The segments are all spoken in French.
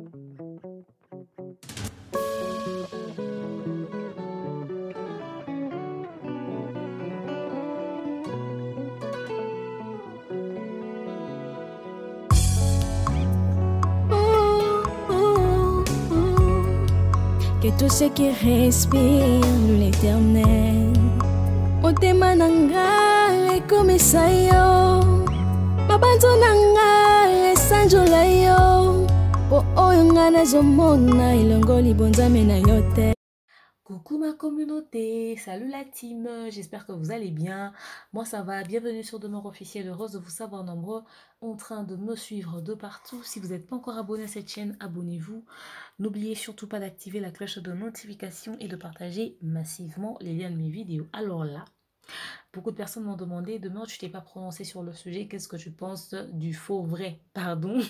Que tout ce qui respire l'Éternel motema nanga ekomisa yo mabanzo nanga esanjola yo po oyo nga nazomona elongo libonzame na yo te. Coucou ma communauté, salut la team, j'espère que vous allez bien. Moi ça va, bienvenue sur Demeure Officielle, heureuse de vous savoir nombreux en train de me suivre de partout. Si vous n'êtes pas encore abonné à cette chaîne, abonnez-vous. N'oubliez surtout pas d'activer la cloche de notification et de partager massivement les liens de mes vidéos. Alors là, beaucoup de personnes m'ont demandé, Demeure, tu t'es pas prononcé sur le sujet, qu'est-ce que tu penses du faux vrai, pardon,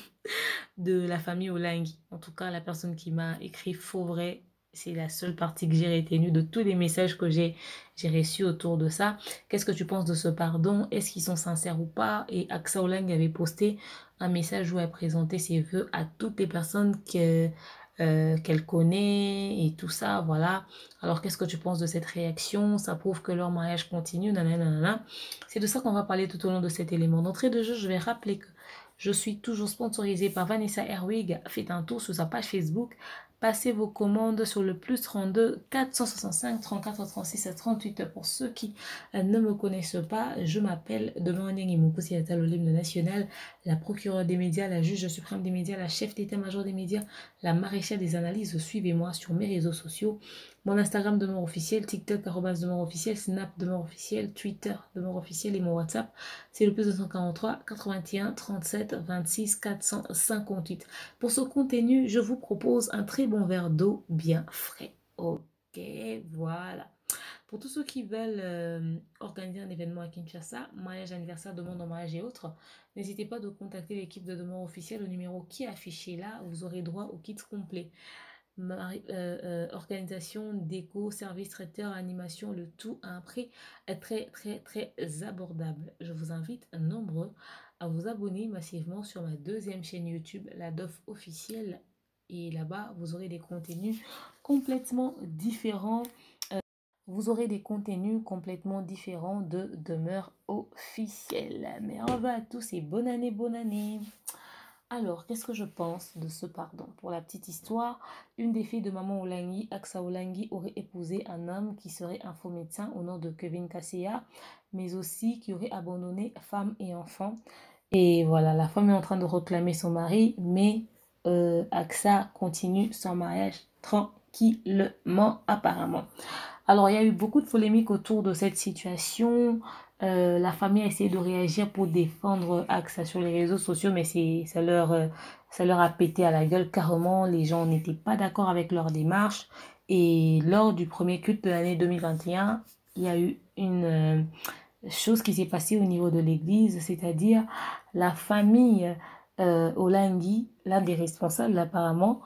de la famille Olangi. En tout cas, la personne qui m'a écrit faux vrai, c'est la seule partie que j'ai retenue de tous les messages que j'ai reçus autour de ça. Qu'est-ce que tu penses de ce pardon? Est-ce qu'ils sont sincères ou pas? Et Aksa Olangi avait posté un message où elle présentait ses vœux à toutes les personnes qu'elle connaît et tout ça, voilà. Alors, qu'est-ce que tu penses de cette réaction? Ça prouve que leur mariage continue, nanana. C'est de ça qu'on va parler tout au long de cet élément. D'entrée de jeu, je vais rappeler que je suis toujours sponsorisée par Vanessa Herwig. Faites un tour sur sa page Facebook. Passez vos commandes sur le plus 32 465 34 36 38. Pour ceux qui ne me connaissent pas, je m'appelle Demeure Moukoussi Attal, l'hymne national, la procureure des médias, la juge suprême des médias, la chef d'état-major des médias, la maréchale des analyses. Suivez-moi sur mes réseaux sociaux. Mon Instagram Demeure Officiel, TikTok @Demeure Officiel, Snap Demeure Officiel, Twitter Demeure Officiel et mon WhatsApp, c'est le plus 243 81 37 26 458. Pour ce contenu, je vous propose un très bon verre d'eau bien frais. Ok, voilà. Pour tous ceux qui veulent organiser un événement à Kinshasa, mariage, anniversaire, demande en mariage et autres, n'hésitez pas de contacter l'équipe de Demeure Officielle au numéro qui est affiché là. Vous aurez droit au kit complet. Organisation, déco, service traiteur, animation, le tout à un prix très abordable. Je vous invite nombreux à vous abonner massivement sur ma deuxième chaîne YouTube, la DOF Officielle, et là-bas vous aurez des contenus complètement différents. Vous aurez des contenus complètement différents de Demeure Officielle. Mais on va à tous et bonne année, bonne année. Alors, qu'est-ce que je pense de ce pardon? Pour la petite histoire, une des filles de maman Olangi, Aksa Olangi, aurait épousé un homme qui serait un faux médecin au nom de Kevin Kasseya, mais aussi qui aurait abandonné femme et enfant. Et voilà, la femme est en train de réclamer son mari, mais Aksa continue son mariage tranquillement apparemment. Alors, il y a eu beaucoup de polémiques autour de cette situation. La famille a essayé de réagir pour défendre Aksa sur les réseaux sociaux, mais ça leur a pété à la gueule carrément. Les gens n'étaient pas d'accord avec leur démarche. Et lors du premier culte de l'année 2021, il y a eu une chose qui s'est passée au niveau de l'église, c'est-à-dire la famille Olangi, l'un des responsables apparemment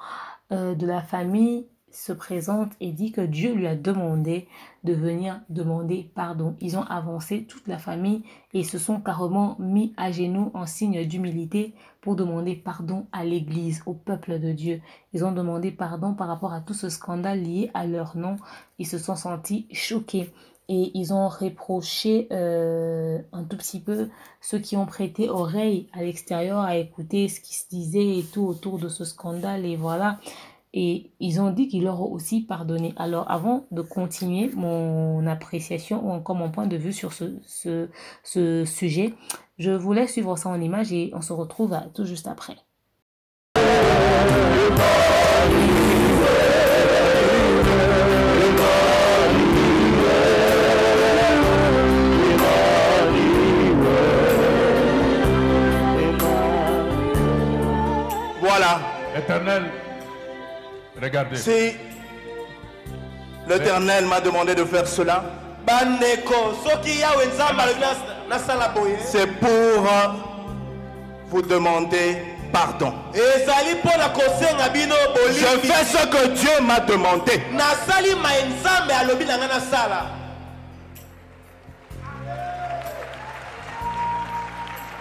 de la famille, se présente et dit que Dieu lui a demandé de venir demander pardon. Ils ont avancé toute la famille et se sont carrément mis à genoux en signe d'humilité pour demander pardon à l'église, au peuple de Dieu. Ils ont demandé pardon par rapport à tout ce scandale lié à leur nom. Ils se sont sentis choqués et ils ont reproché un tout petit peu ceux qui ont prêté oreille à l'extérieur à écouter ce qui se disait et tout autour de ce scandale, et voilà. Et ils ont dit qu'ils leur ont aussi pardonné. Alors, avant de continuer mon appréciation ou encore mon point de vue sur ce sujet, je vous laisse suivre ça en image et on se retrouve tout juste après. Voilà. Éternel, regardez. Si l'Éternel m'a demandé de faire cela, c'est pour vous demander pardon. Je fais ce que Dieu m'a demandé.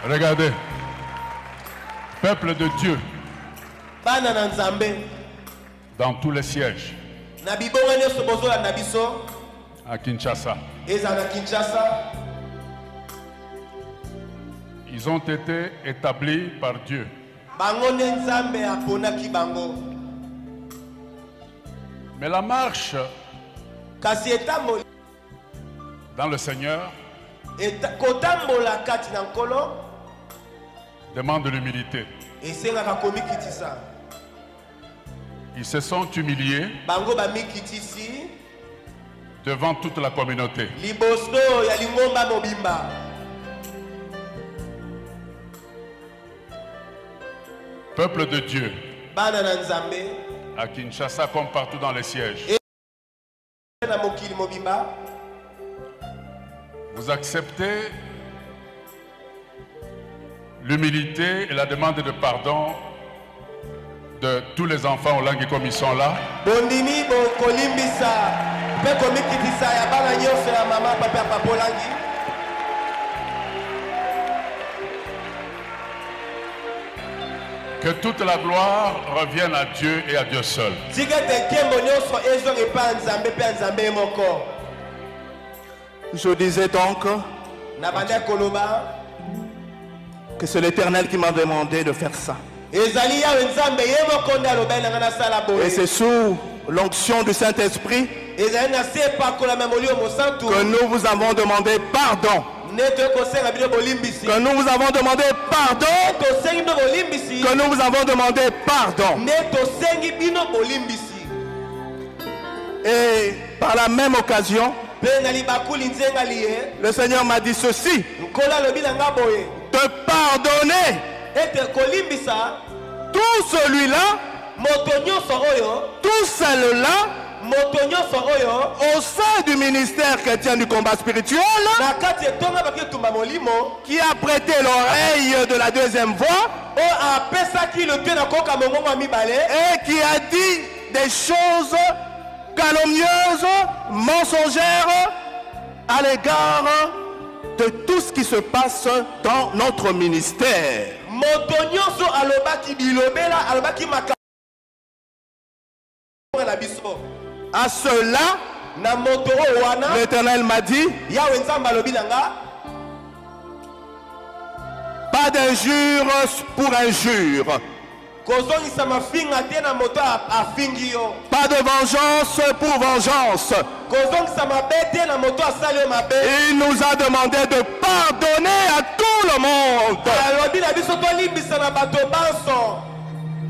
Regardez. Peuple de Dieu, dans tous les sièges à Kinshasa. Ils ont été établis par Dieu. Mais la marche dans le Seigneur demande de l'humilité. Ils se sont humiliés devant toute la communauté. Peuple de Dieu, à Kinshasa comme partout dans les sièges, vous acceptez l'humilité et la demande de pardon de tous les enfants au langue comme ils sont là. Que toute la gloire revienne à Dieu et à Dieu seul. Je disais donc que c'est l'Éternel qui m'a demandé de faire ça. Et c'est sous l'onction du Saint-Esprit que nous vous avons demandé pardon. Que nous vous avons demandé pardon. Que nous vous avons demandé pardon. Et par la même occasion, le Seigneur m'a dit ceci: de pardonner tout celui-là, tout celle-là, au sein du ministère chrétien du combat spirituel, qui a prêté l'oreille de la deuxième voix et qui a dit des choses calomnieuses, mensongères à l'égard de tout ce qui se passe dans notre ministère. À cela, l'Éternel m'a dit: pas d'injure pour injure, pas de vengeance pour vengeance. Il nous a demandé de pardonner à tout le monde.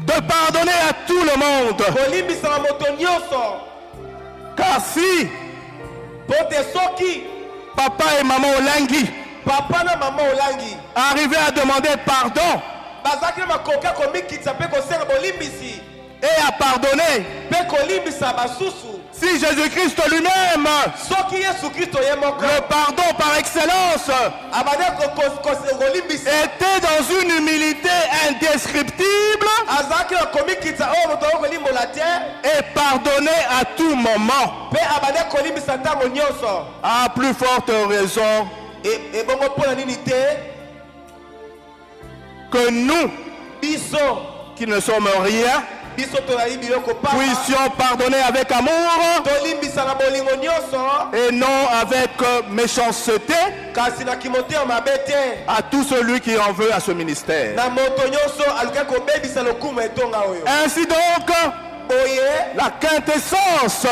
De pardonner à tout le monde. Car si papa et maman Olangi arrivaient à demander pardon et à pardonner, si Jésus-Christ lui-même, le pardon par excellence, était dans une humilité indescriptible et pardonnait à tout moment, à plus forte raison que nous qui ne sommes rien puissions pardonner avec amour et non avec méchanceté à tout celui qui en veut à ce ministère. Ainsi donc, la quintessence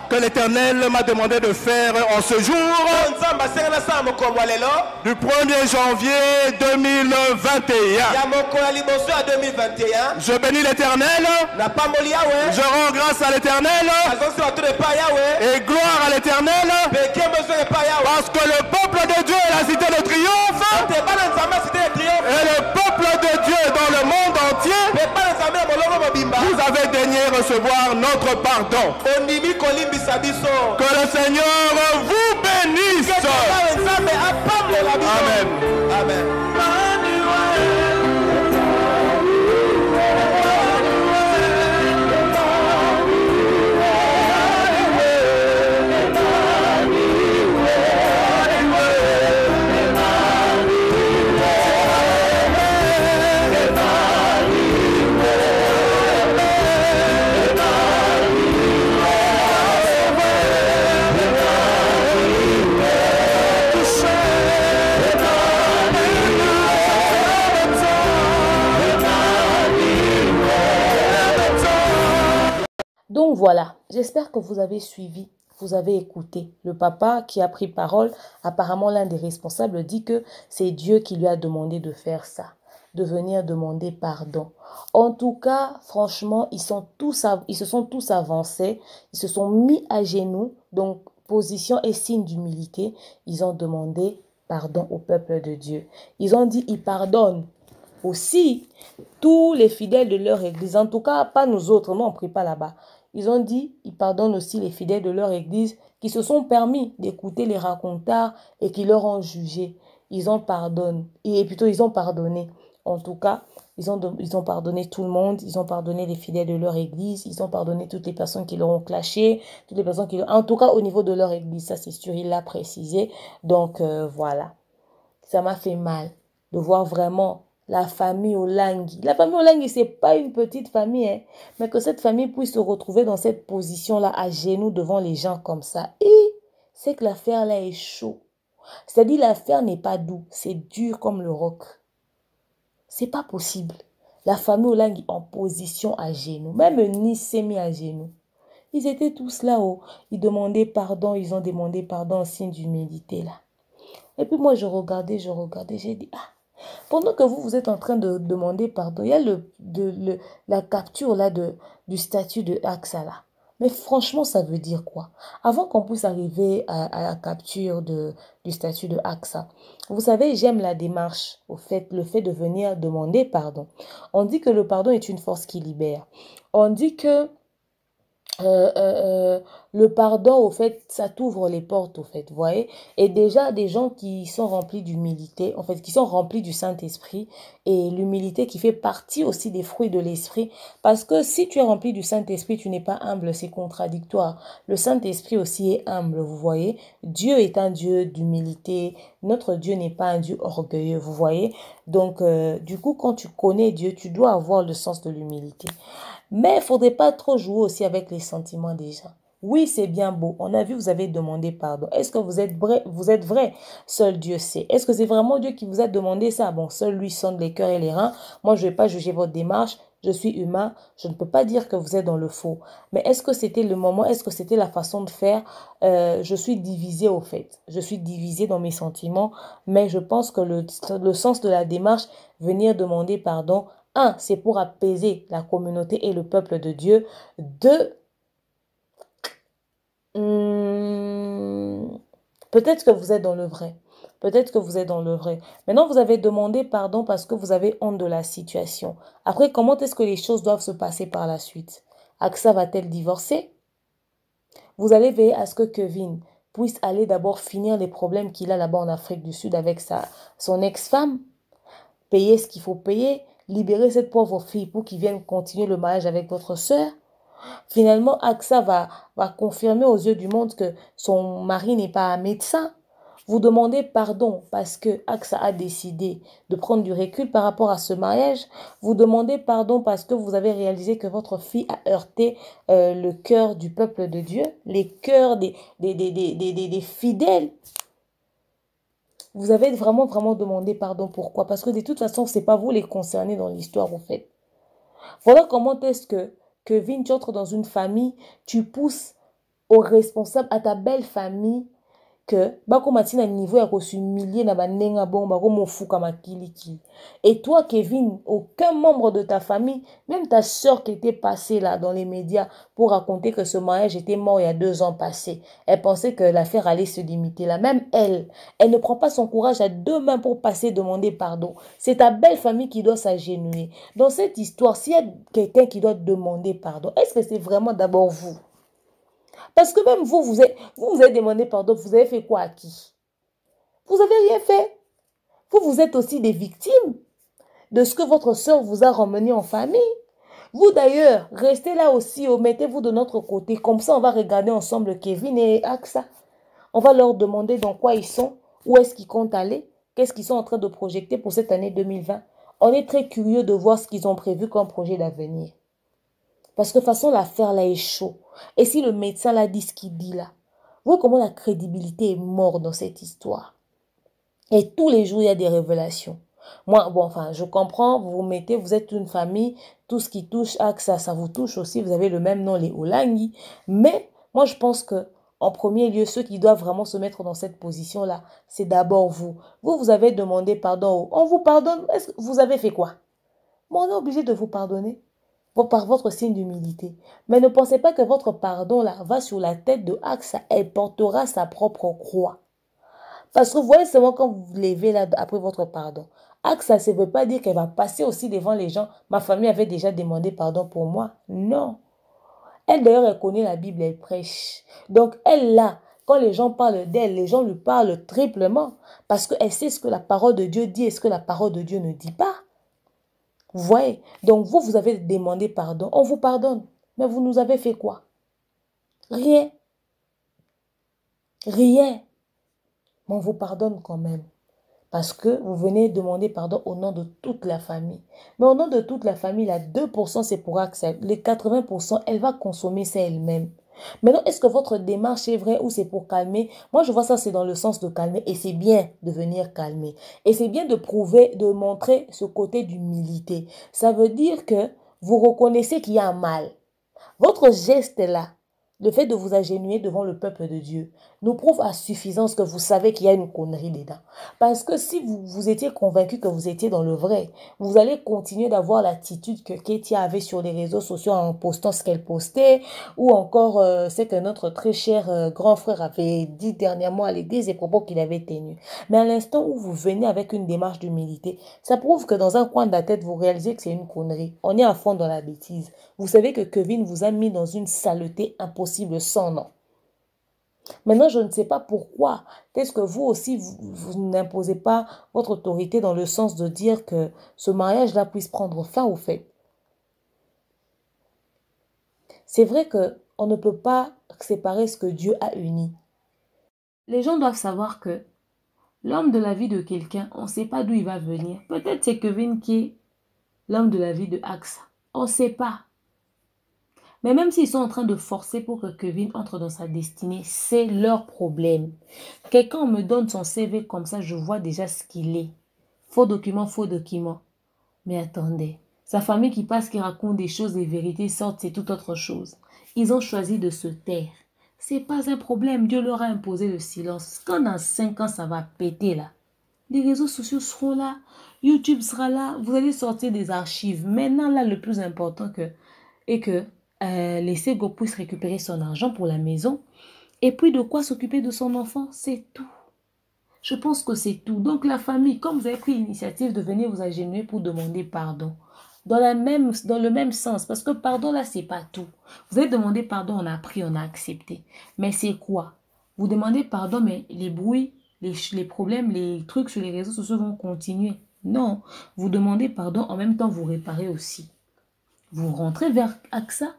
que l'Éternel m'a demandé de faire en ce jour du 1er janvier 2021. Je bénis l'Éternel, je rends grâce à l'Éternel et gloire à l'Éternel, parce que le peuple de Dieu est la cité de triomphe et le peuple de Dieu dans le monde entier, vous avez daigné recevoir notre pardon. Que le Seigneur vous bénisse. Amen. Amen. Donc voilà, j'espère que vous avez suivi, vous avez écouté. Le papa qui a pris parole, apparemment l'un des responsables dit que c'est Dieu qui lui a demandé de faire ça, de venir demander pardon. En tout cas, franchement, ils se sont tous avancés, ils se sont mis à genoux, donc position et signe d'humilité, ils ont demandé pardon au peuple de Dieu. Ils ont dit, ils pardonnent aussi tous les fidèles de leur église, en tout cas pas nous autres, nous on ne prie pas là-bas. Ils ont dit, ils pardonnent aussi les fidèles de leur église qui se sont permis d'écouter les racontars et qui leur ont jugé. Ils ont pardonné, et plutôt ils ont pardonné. En tout cas, ils ont pardonné tout le monde, ils ont pardonné les fidèles de leur église, ils ont pardonné toutes les personnes qui leur ont clashé, toutes les personnes qui... En tout cas, au niveau de leur église, ça c'est sûr, il l'a précisé. Donc voilà, ça m'a fait mal de voir vraiment la famille Olangui. La famille Olangui, ce n'est pas une petite famille, hein, mais que cette famille puisse se retrouver dans cette position-là, à genoux devant les gens comme ça. Et c'est que l'affaire là est chaud. C'est-à-dire l'affaire n'est pas doux, c'est dur comme le roc. C'est pas possible. La famille Olangui en position à genoux. Même Nice s'est mis à genoux. Ils étaient tous là-haut. Ils demandaient pardon, ils ont demandé pardon en signe d'humilité là. Et puis moi je regardais, j'ai dit, ah, pendant que vous êtes en train de demander pardon, il y a la capture là du statut de AXA là. Mais franchement, ça veut dire quoi? Avant qu'on puisse arriver à la capture du statut de AXA, vous savez, j'aime la démarche, le fait de venir demander pardon. On dit que le pardon est une force qui libère. On dit que le pardon, au fait, ça t'ouvre les portes, au fait, vous voyez. Et déjà, des gens qui sont remplis d'humilité, en fait, qui sont remplis du Saint-Esprit, et l'humilité qui fait partie aussi des fruits de l'Esprit, parce que si tu es rempli du Saint-Esprit, tu n'es pas humble, c'est contradictoire. Le Saint-Esprit aussi est humble, vous voyez. Dieu est un Dieu d'humilité, notre Dieu n'est pas un Dieu orgueilleux, vous voyez. Donc, du coup, quand tu connais Dieu, tu dois avoir le sens de l'humilité. Mais il ne faudrait pas trop jouer aussi avec les sentiments des gens. Oui, c'est bien beau. On a vu, vous avez demandé pardon. Est-ce que vous êtes vrai? Seul Dieu sait. Est-ce que c'est vraiment Dieu qui vous a demandé ça? Bon, seul lui sonde les cœurs et les reins. Moi, je ne vais pas juger votre démarche. Je suis humain. Je ne peux pas dire que vous êtes dans le faux. Mais est-ce que c'était le moment? Est-ce que c'était la façon de faire? Je suis divisée au fait. Je suis divisée dans mes sentiments. Mais je pense que le sens de la démarche, venir demander pardon, un, c'est pour apaiser la communauté et le peuple de Dieu. Deux, peut-être que vous êtes dans le vrai. Peut-être que vous êtes dans le vrai. Maintenant, vous avez demandé pardon parce que vous avez honte de la situation. Après, comment est-ce que les choses doivent se passer par la suite? AXA va-t-elle divorcer? Vous allez veiller à ce que Kevin puisse aller d'abord finir les problèmes qu'il a là-bas en Afrique du Sud avec son ex-femme, payer ce qu'il faut payer, libérer cette pauvre fille pour qu'il vienne continuer le mariage avec votre soeur. Finalement, AXA va confirmer aux yeux du monde que son mari n'est pas un médecin. Vous demandez pardon parce que AXA a décidé de prendre du recul par rapport à ce mariage. Vous demandez pardon parce que vous avez réalisé que votre fille a heurté le cœur du peuple de Dieu, les cœurs des fidèles. Vous avez vraiment demandé pardon. Pourquoi? Parce que de toute façon, ce n'est pas vous les concernés dans l'histoire, au fait. Voilà comment est-ce que Kevin, tu entres dans une famille, tu pousses au responsable, à ta belle famille, que bakomatina niveau ya s'humilier na banenga bon bakomofuka makiliki. Et toi Kevin, aucun membre de ta famille, même ta soeur qui était passée là dans les médias pour raconter que ce mariage était mort il y a 2 ans passés, elle pensait que l'affaire allait se limiter là. Même elle ne prend pas son courage à 2 mains pour passer demander pardon. C'est ta belle famille qui doit s'agenouiller. Dans cette histoire, s'il y a quelqu'un qui doit demander pardon, est-ce que c'est vraiment d'abord vous? Parce que même vous avez demandé pardon, vous avez fait quoi à qui? Vous n'avez rien fait. Vous êtes aussi des victimes de ce que votre soeur vous a ramené en famille. Vous d'ailleurs, restez là aussi, mettez-vous de notre côté. Comme ça, on va regarder ensemble Kevin et AXA. On va leur demander dans quoi ils sont, où est-ce qu'ils comptent aller, qu'est-ce qu'ils sont en train de projeter pour cette année 2020. On est très curieux de voir ce qu'ils ont prévu comme projet d'avenir. Parce que de toute façon, l'affaire là est chaud. Et si le médecin là dit ce qu'il dit là, vous voyez comment la crédibilité est morte dans cette histoire. Et tous les jours, il y a des révélations. Moi, bon, enfin, je comprends, vous êtes une famille, tout ce qui touche AXA, ça vous touche aussi. Vous avez le même nom, les Olangi. Mais moi, je pense que en premier lieu, ceux qui doivent vraiment se mettre dans cette position-là, c'est d'abord vous. Vous avez demandé pardon. On vous pardonne. Est-ce que vous avez fait quoi? Bon, on est obligé de vous pardonner par votre signe d'humilité. Mais ne pensez pas que votre pardon-là va sur la tête de AXA. Elle portera sa propre croix. Parce que vous voyez seulement quand vous vous levez là après votre pardon. AXA, ça ne veut pas dire qu'elle va passer aussi devant les gens. Ma famille avait déjà demandé pardon pour moi. Non. Elle d'ailleurs, elle connaît la Bible, elle prêche. Donc elle là, quand les gens parlent d'elle, les gens lui parlent triplement. Parce qu'elle sait ce que la parole de Dieu dit et ce que la parole de Dieu ne dit pas. Vous voyez? Donc vous avez demandé pardon. On vous pardonne. Mais vous nous avez fait quoi? Rien. Rien. Mais on vous pardonne quand même. Parce que vous venez demander pardon au nom de toute la famille. Mais au nom de toute la famille, là, 2% c'est pour AXA. Les 80%, elle va consommer ça elle-même. Maintenant, est-ce que votre démarche est vraie ou c'est pour calmer? Moi, je vois ça, c'est dans le sens de calmer. Et c'est bien de venir calmer. Et c'est bien de prouver, de montrer ce côté d'humilité. Ça veut dire que vous reconnaissez qu'il y a un mal. Votre geste là, le fait de vous agenouiller devant le peuple de Dieu, nous prouve à suffisance que vous savez qu'il y a une connerie dedans. Parce que si vous étiez convaincu que vous étiez dans le vrai, vous allez continuer d'avoir l'attitude que Ketia avait sur les réseaux sociaux en postant ce qu'elle postait, ou encore ce que notre très cher grand frère avait dit dernièrement à l'église et propos qu'il avait tenus. Mais à l'instant où vous venez avec une démarche d'humilité, ça prouve que dans un coin de la tête, vous réalisez que c'est une connerie. On est à fond dans la bêtise. Vous savez que Kevin vous a mis dans une saleté impossible sans nom. Maintenant, je ne sais pas pourquoi. Est-ce que vous aussi, vous n'imposez pas votre autorité dans le sens de dire que ce mariage-là puisse prendre fin au fait? C'est vrai qu'on ne peut pas séparer ce que Dieu a uni. Les gens doivent savoir que l'homme de la vie de quelqu'un, on ne sait pas d'où il va venir. Peut-être c'est Kevin qui est l'homme de la vie de AXA. On ne sait pas. Mais même s'ils sont en train de forcer pour que Kevin entre dans sa destinée, c'est leur problème. Quelqu'un me donne son CV comme ça, je vois déjà ce qu'il est. Faux document, faux document. Mais attendez, sa famille qui passe, qui raconte des choses, des vérités sortent, c'est tout autre chose. Ils ont choisi de se taire. C'est pas un problème, Dieu leur a imposé le silence. Quand dans 5 ans, ça va péter là. Les réseaux sociaux seront là, YouTube sera là, vous allez sortir des archives. Maintenant là, le plus important est que les Sego puissent récupérer son argent pour la maison et puis de quoi s'occuper de son enfant, c'est tout. Je pense que c'est tout. Donc la famille, comme vous avez pris l'initiative de venir vous agenouiller pour demander pardon, dans le même sens, parce que pardon là, c'est pas tout. Vous avez demandé pardon, on a pris, on a accepté. Mais c'est quoi? Vous demandez pardon, mais les bruits, les problèmes, les trucs sur les réseaux sociaux vont continuer. Non, vous demandez pardon, en même temps vous réparez aussi. Vous rentrez vers AXA,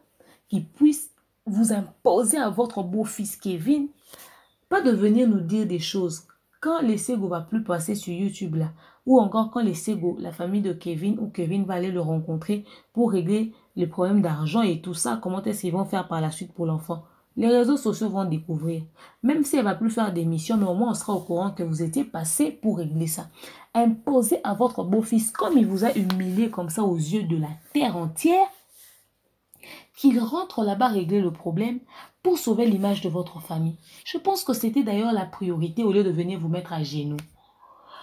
qui puisse vous imposer à votre beau-fils Kevin, pas de venir nous dire des choses. Quand les Sego va plus passer sur YouTube là, ou encore quand les Sego, la famille de Kevin, ou Kevin va aller le rencontrer pour régler les problèmes d'argent et tout ça, comment est-ce qu'ils vont faire par la suite pour l'enfant? Les réseaux sociaux vont découvrir. Même si elle ne va plus faire d'émission, mais au moins on sera au courant que vous étiez passé pour régler ça. Imposez à votre beau-fils, comme il vous a humilié comme ça aux yeux de la terre entière, qu'il rentre là-bas régler le problème pour sauver l'image de votre famille. Je pense que c'était d'ailleurs la priorité au lieu de venir vous mettre à genoux.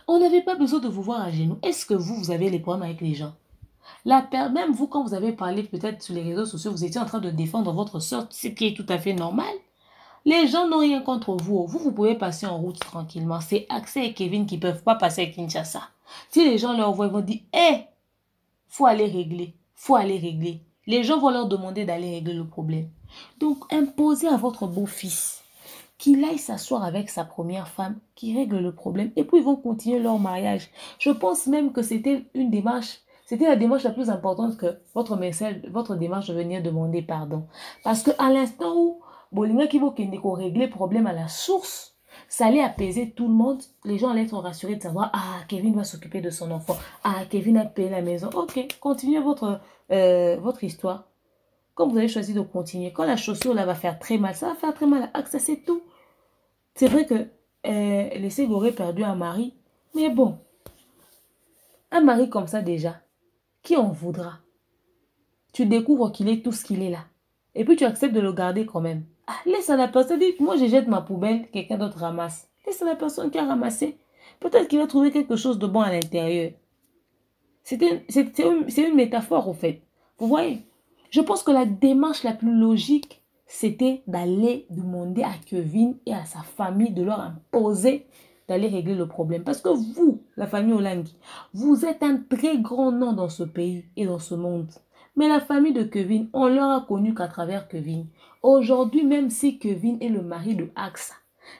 On n'avait pas besoin de vous voir à genoux. Est-ce que vous avez les problèmes avec les gens? Même vous, quand vous avez parlé peut-être sur les réseaux sociaux, vous étiez en train de défendre votre soeur, ce qui est tout à fait normal. Les gens n'ont rien contre vous. Vous pouvez passer en route tranquillement. C'est AXA et Kevin qui ne peuvent pas passer à Kinshasa. Si les gens leur voient, ils vont dire, hé, faut aller régler, faut aller régler. Les gens vont leur demander d'aller régler le problème. Donc, imposez à votre beau-fils qu'il aille s'asseoir avec sa première femme, qui règle le problème, et puis ils vont continuer leur mariage. Je pense même que c'était une démarche, c'était la démarche la plus importante que votre démarche de venir demander pardon. Parce qu'à l'instant où Bolinga qui va régler le problème à la source, ça allait apaiser tout le monde. Les gens allaient être rassurés de savoir, ah, Kevin va s'occuper de son enfant. Ah, Kevin a payé la maison. Ok, continuez votre histoire. Comme vous avez choisi de continuer, quand la chaussure là va faire très mal, ça va faire très mal à AXA, c'est tout. C'est vrai que les Sego auraient perdu un mari, mais bon, un mari comme ça déjà, qui en voudra? tu découvres qu'il est tout ce qu'il est là. Et puis tu acceptes de le garder quand même. Ah, laisse à la personne, dit, moi je jette ma poubelle, quelqu'un d'autre ramasse. Laisse à la personne qui a ramassé. Peut-être qu'il va trouver quelque chose de bon à l'intérieur. C'est une métaphore, au fait. Vous voyez? Je pense que la démarche la plus logique, c'était d'aller demander à Kevin et à sa famille de leur imposer d'aller régler le problème. Parce que vous, la famille Olangi, vous êtes un très grand nom dans ce pays et dans ce monde. Mais la famille de Kevin, on leur a connu qu'à travers Kevin. Aujourd'hui, même si Kevin est le mari de Axa,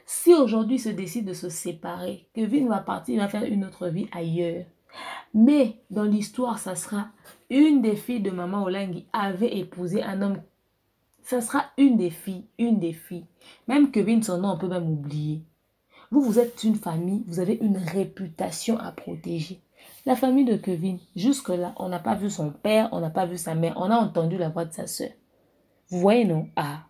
si aujourd'hui il se décide de se séparer, Kevin va partir, il va faire une autre vie ailleurs. Mais dans l'histoire, ça sera une des filles de Maman Olangi avait épousé un homme. Ça sera une des filles. Même Kevin, son nom, on peut même oublier. Vous êtes une famille, vous avez une réputation à protéger. La famille de Kevin, jusque-là, on n'a pas vu son père, on n'a pas vu sa mère, on a entendu la voix de sa soeur. Vous voyez, non? Ah.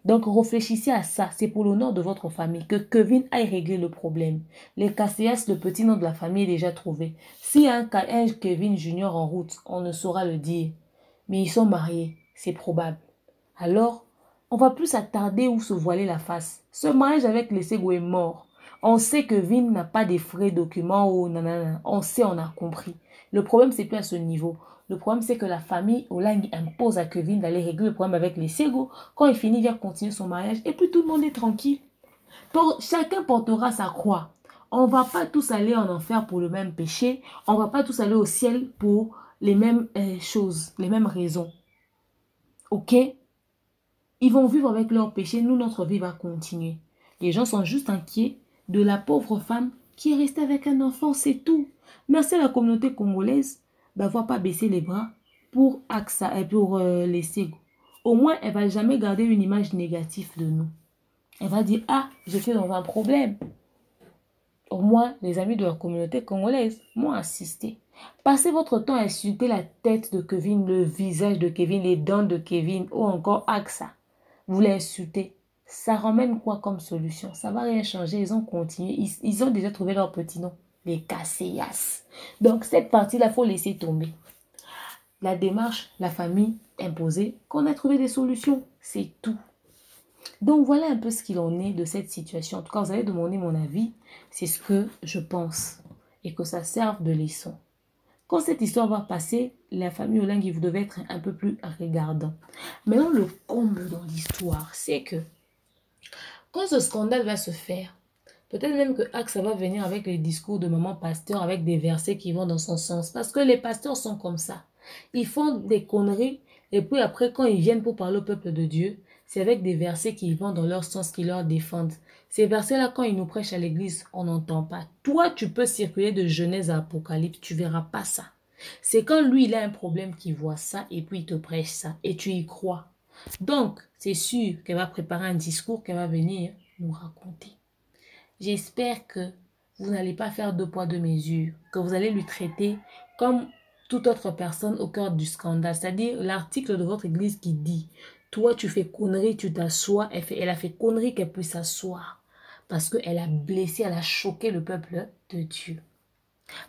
Donc, réfléchissez à ça. C'est pour l'honneur de votre famille que Kevin aille régler le problème. Les Casillas, le petit nom de la famille est déjà trouvé. S'il y a un Kevin Junior en route, on ne saura le dire. Mais ils sont mariés, c'est probable. Alors, on va plus s'attarder ou se voiler la face. Ce mariage avec les Sego est mort. On sait que Vin n'a pas des frais documents ou nanana. On sait, on a compris. Le problème, c'est plus à ce niveau. Le problème, c'est que la famille Olangi impose à Kevin d'aller régler le problème avec les Sego. Quand il finit, il va continuer son mariage. Et puis tout le monde est tranquille. Chacun portera sa croix. On ne va pas tous aller en enfer pour le même péché. On ne va pas tous aller au ciel pour les mêmes choses, les mêmes raisons. Ok? Ils vont vivre avec leur péché. Nous, notre vie va continuer. Les gens sont juste inquiets de la pauvre femme qui est restée avec un enfant, c'est tout. Merci à la communauté congolaise d'avoir pas baissé les bras pour Axa et pour les Sego. Au moins, elle va jamais garder une image négative de nous. Elle va dire, ah, j'étais dans un problème. Au moins, les amis de la communauté congolaise m'ont assisté. Passez votre temps à insulter la tête de Kevin, le visage de Kevin, les dents de Kevin ou encore Axa. Vous l'insultez. Ça ramène quoi comme solution? Ça va rien changer. Ils ont continué. Ils ont déjà trouvé leur petit nom. Les Casillas. Donc, cette partie-là, il faut laisser tomber. La démarche, la famille imposée, qu'on a trouvé des solutions. C'est tout. Donc, voilà un peu ce qu'il en est de cette situation. En tout cas, vous allez demander mon avis. C'est ce que je pense. Et que ça serve de leçon. Quand cette histoire va passer, la famille Olangi, vous devez être un peu plus regardant. Maintenant, le comble dans l'histoire, c'est que quand ce scandale va se faire, peut-être même que Axa va venir avec les discours de maman pasteur, avec des versets qui vont dans son sens. Parce que les pasteurs sont comme ça. Ils font des conneries, et puis après, quand ils viennent pour parler au peuple de Dieu, c'est avec des versets qui vont dans leur sens, qui leur défendent. Ces versets-là, quand ils nous prêchent à l'église, on n'entend pas. Toi, tu peux circuler de Genèse à Apocalypse, tu ne verras pas ça. C'est quand lui, il a un problème qu'il voit ça, et puis il te prêche ça, et tu y crois. Donc, c'est sûr qu'elle va préparer un discours qu'elle va venir nous raconter. J'espère que vous n'allez pas faire deux poids, deux mesures, que vous allez lui traiter comme toute autre personne au cœur du scandale. C'est-à-dire l'article de votre église qui dit, toi tu fais connerie, tu t'assois, elle a fait connerie qu'elle puisse s'asseoir. Parce qu'elle a blessé, elle a choqué le peuple de Dieu.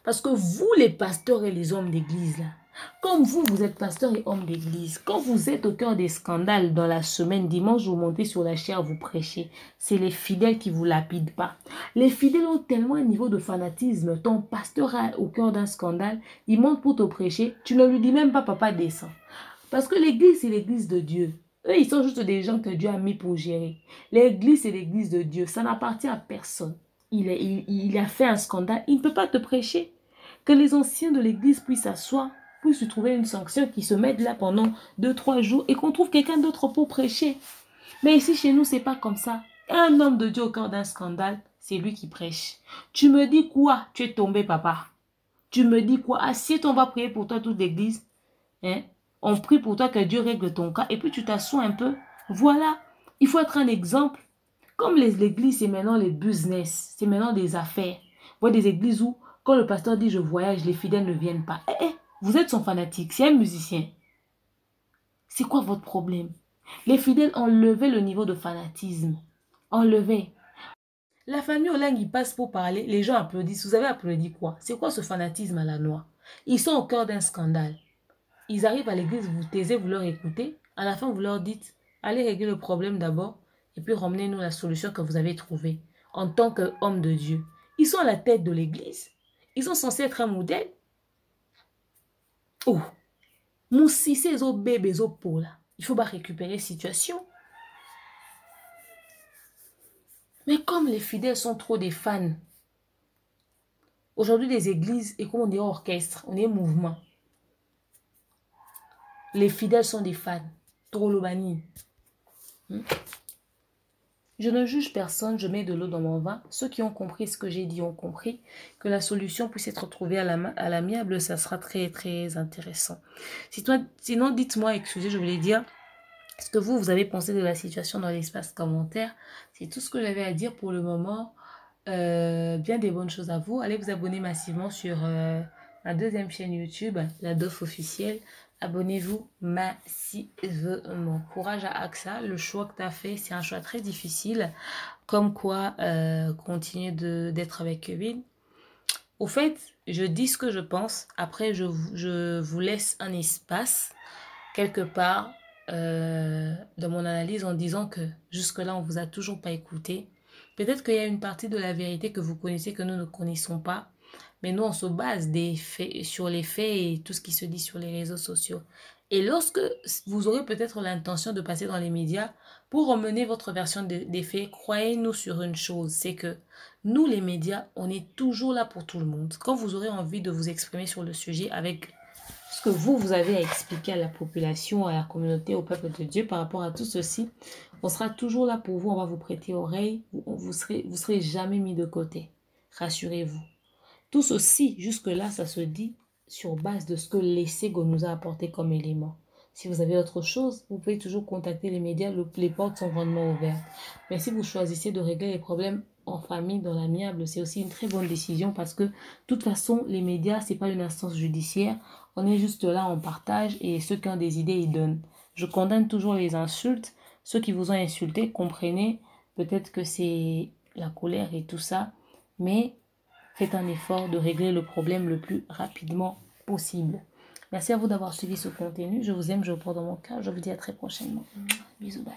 Parce que vous les pasteurs et les hommes d'église là, comme vous êtes pasteur et homme d'église, quand vous êtes au cœur des scandales dans la semaine, dimanche, vous montez sur la chaire, vous prêchez. C'est les fidèles qui vous lapident pas. Les fidèles ont tellement un niveau de fanatisme. Ton pasteur au cœur d'un scandale, il monte pour te prêcher. Tu ne lui dis même pas, papa, descend. Parce que l'église, c'est l'église de Dieu. Eux, ils sont juste des gens que Dieu a mis pour gérer. L'église, c'est l'église de Dieu. Ça n'appartient à personne. Il a fait un scandale. Il ne peut pas te prêcher. Que les anciens de l'église puissent s'asseoir, puissent se trouver une sanction, qui se mettent là pendant 2-3 jours et qu'on trouve quelqu'un d'autre pour prêcher. Mais ici, chez nous, c'est pas comme ça. Un homme de Dieu au cœur d'un scandale, c'est lui qui prêche. Tu me dis quoi? Tu es tombé, papa. Tu me dis quoi? Assieds-toi, on va prier pour toi toute l'église. Hein? On prie pour toi que Dieu règle ton cas et puis tu t'assois un peu. Voilà. Il faut être un exemple. Comme l'église, c'est maintenant les business. C'est maintenant des affaires. Vous voyez des églises où, quand le pasteur dit je voyage, les fidèles ne viennent pas. Vous êtes son fanatique, c'est un musicien. C'est quoi votre problème? Les fidèles ont levé le niveau de fanatisme. Enlevé. La famille Olangi passe pour parler, les gens applaudissent. Vous avez applaudi quoi? C'est quoi ce fanatisme à la noix? Ils sont au cœur d'un scandale. ils arrivent à l'église, vous taisez, vous leur écoutez. À la fin, vous leur dites, allez régler le problème d'abord et puis ramenez-nous la solution que vous avez trouvée en tant qu'homme de Dieu. Ils sont à la tête de l'église. Ils sont censés être un modèle. Oh, mon si c'est au bébé au pot là. Il faut pas récupérer la situation. Mais comme les fidèles sont trop des fans, aujourd'hui les églises, et comme on dit orchestre, on est mouvement. Les fidèles sont des fans. Trop le banni. Je ne juge personne, je mets de l'eau dans mon vin. Ceux qui ont compris ce que j'ai dit ont compris. Que la solution puisse être trouvée à l'amiable, ça sera très très intéressant. Sinon, dites-moi, excusez, je voulais dire, ce que vous avez pensé de la situation dans l'espace commentaire. C'est tout ce que j'avais à dire pour le moment. Bien des bonnes choses à vous. Allez vous abonner massivement sur ma deuxième chaîne YouTube, la DOF officielle. Abonnez-vous massivement. Courage à AXA. Le choix que tu as fait, c'est un choix très difficile. Comme quoi, continuer d'être avec Kevin. Au fait, je dis ce que je pense. Après, je vous laisse un espace quelque part dans mon analyse en disant que jusque-là, on ne vous a toujours pas écouté. Peut-être qu'il y a une partie de la vérité que vous connaissez que nous ne connaissons pas. Mais nous, on se base sur les faits et tout ce qui se dit sur les réseaux sociaux. Et lorsque vous aurez peut-être l'intention de passer dans les médias pour emmener votre version des faits, croyez-nous sur une chose, c'est que nous, les médias, on est toujours là pour tout le monde. Quand vous aurez envie de vous exprimer sur le sujet avec ce que vous avez à expliquer à la population, à la communauté, au peuple de Dieu par rapport à tout ceci, on sera toujours là pour vous, on va vous prêter oreille, vous serez jamais mis de côté. Rassurez-vous. Tout ceci, jusque-là, ça se dit sur base de ce que l'ESSEGO nous a apporté comme élément. Si vous avez autre chose, vous pouvez toujours contacter les médias, les portes sont grandement ouvertes. Mais si vous choisissez de régler les problèmes en famille, dans l'amiable, c'est aussi une très bonne décision parce que, de toute façon, les médias, ce n'est pas une instance judiciaire. On est juste là, on partage et ceux qui ont des idées, ils donnent. Je condamne toujours les insultes. Ceux qui vous ont insulté, comprenez, peut-être que c'est la colère et tout ça, mais faites un effort de régler le problème le plus rapidement possible. Merci à vous d'avoir suivi ce contenu. Je vous aime, je vous porte dans mon cœur. Je vous dis à très prochainement. Bisous, bye.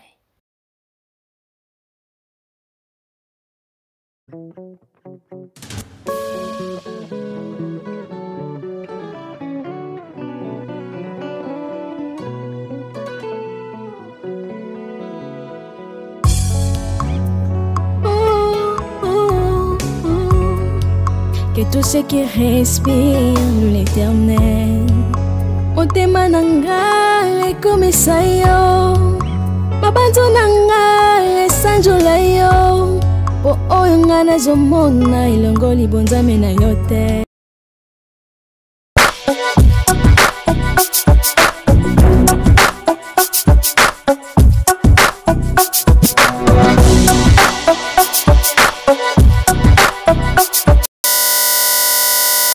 Que tous ceux qui respirent l'Éternel, motema nanga ekomisa yo, mabanzo nanga esanjola yo, po oyo nga nazomona elongo libonzame na yo te.